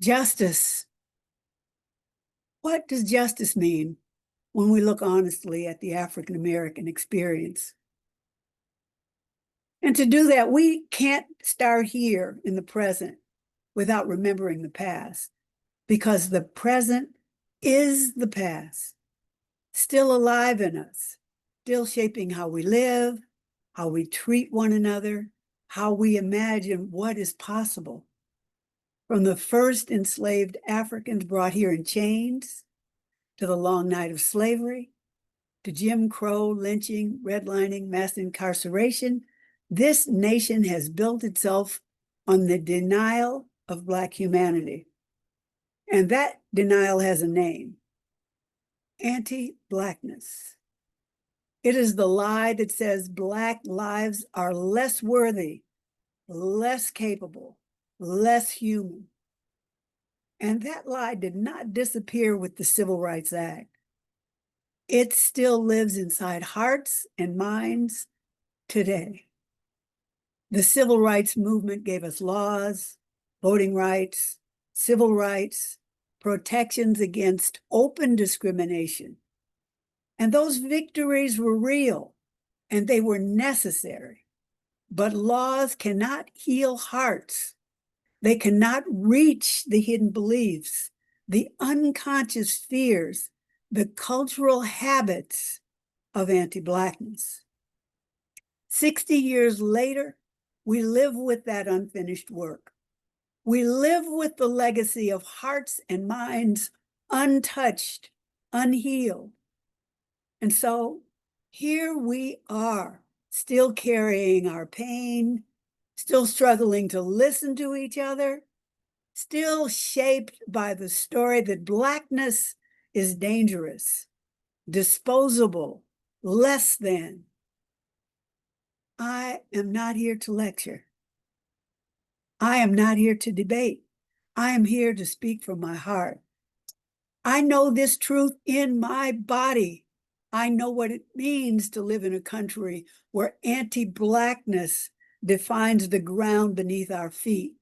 Justice. What does justice mean when we look honestly at the African American experience? And to do that, we can't start here in the present without remembering the past, because the present is the past, still alive in us, still shaping how we live, how we treat one another, how we imagine what is possible. From the first enslaved Africans brought here in chains, to the long night of slavery, to Jim Crow, lynching, redlining, mass incarceration, this nation has built itself on the denial of Black humanity. And that denial has a name: anti-Blackness. It is the lie that says Black lives are less worthy, less capable, less human. And that lie did not disappear with the Civil Rights Act. It still lives inside hearts and minds today. The Civil Rights Movement gave us laws, voting rights, civil rights, protections against open discrimination. And those victories were real and they were necessary. But laws cannot heal hearts. They cannot reach the hidden beliefs, the unconscious fears, the cultural habits of anti-Blackness. 60 years later, we live with that unfinished work. We live with the legacy of hearts and minds untouched, unhealed. And so here we are, still carrying our pain, still struggling to listen to each other, still shaped by the story that Blackness is dangerous, disposable, less than. I am not here to lecture. I am not here to debate. I am here to speak from my heart. I know this truth in my body. I know what it means to live in a country where anti-Blackness defines the ground beneath our feet.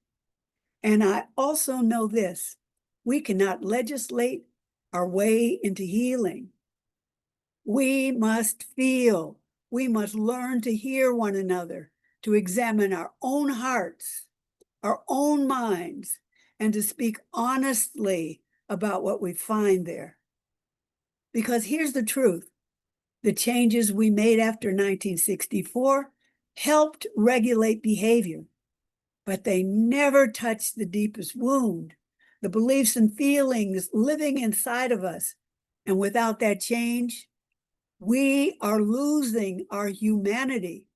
And I also know this: we cannot legislate our way into healing. We must feel. We must learn to hear one another, to examine our own hearts, our own minds, and to speak honestly about what we find there. Because here's the truth: the changes we made after 1964 helped regulate behavior, but they never touched the deepest wound, the beliefs and feelings living inside of us. And without that change, we are losing our humanity.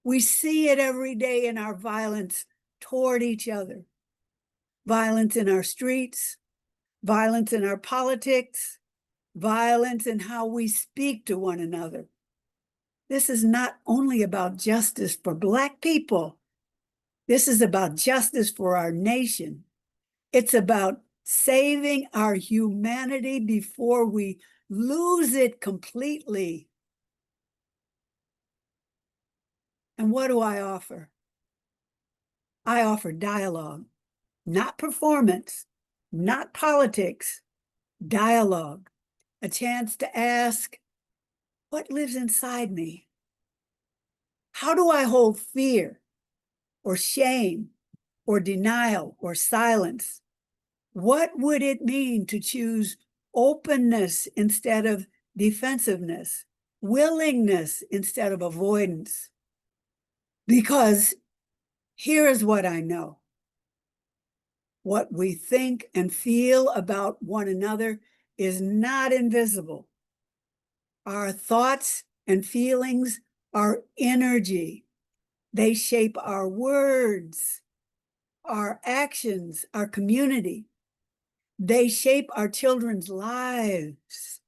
We see it every day in our violence toward each other. Violence in our streets, violence in our politics, violence in how we speak to one another. This is not only about justice for Black people. This is about justice for our nation. It's about saving our humanity before we lose it completely. And what do I offer? I offer dialogue, not performance, not politics, dialogue, a chance to ask, what lives inside me? How do I hold fear or shame or denial or silence? What would it mean to choose openness instead of defensiveness, willingness instead of avoidance? Because here is what I know: what we think and feel about one another is not invisible. Our thoughts and feelings are energy. They shape our words, our actions, our community. They shape our children's lives.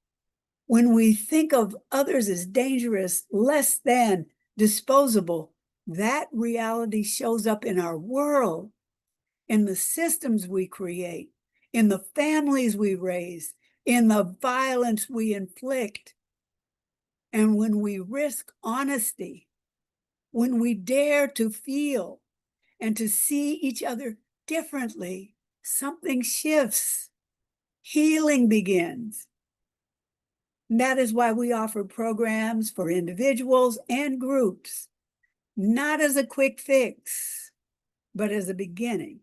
When we think of others as dangerous, less than, disposable, that reality shows up in our world, in the systems we create, in the families we raise, in the violence we inflict. And when we risk honesty, when we dare to feel and to see each other differently, something shifts. Healing begins. And that is why we offer programs for individuals and groups, not as a quick fix, but as a beginning,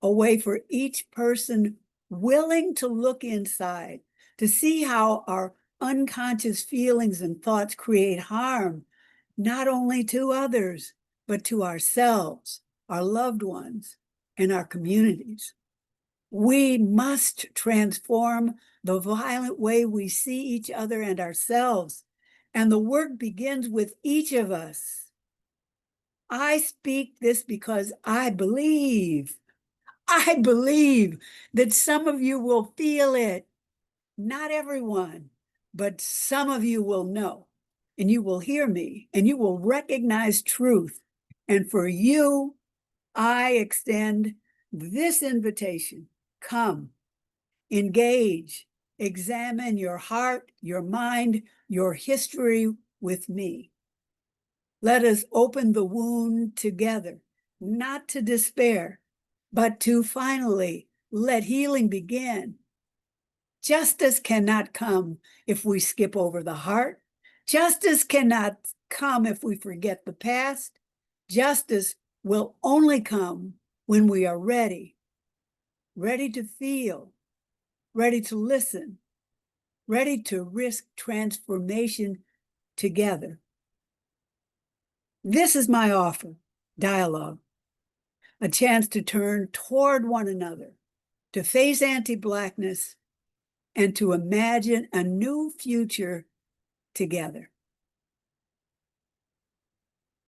a way for each person willing to look inside to see how our unconscious feelings and thoughts create harm, not only to others, but to ourselves, our loved ones, and our communities. We must transform the violent way we see each other and ourselves, and the work begins with each of us. I speak this because I believe that some of you will feel it. Not everyone, but some of you will know, and you will hear me, and you will recognize truth. And for you, I extend this invitation. Come, engage, examine your heart, your mind, your history with me. Let us open the wound together, not to despair, but to finally let healing begin. Justice cannot come if we skip over the heart. Justice cannot come if we forget the past. Justice will only come when we are ready to feel, ready to listen, ready to risk transformation together. This is my offer, dialogue, a chance to turn toward one another, to face anti-Blackness, and to imagine a new future together.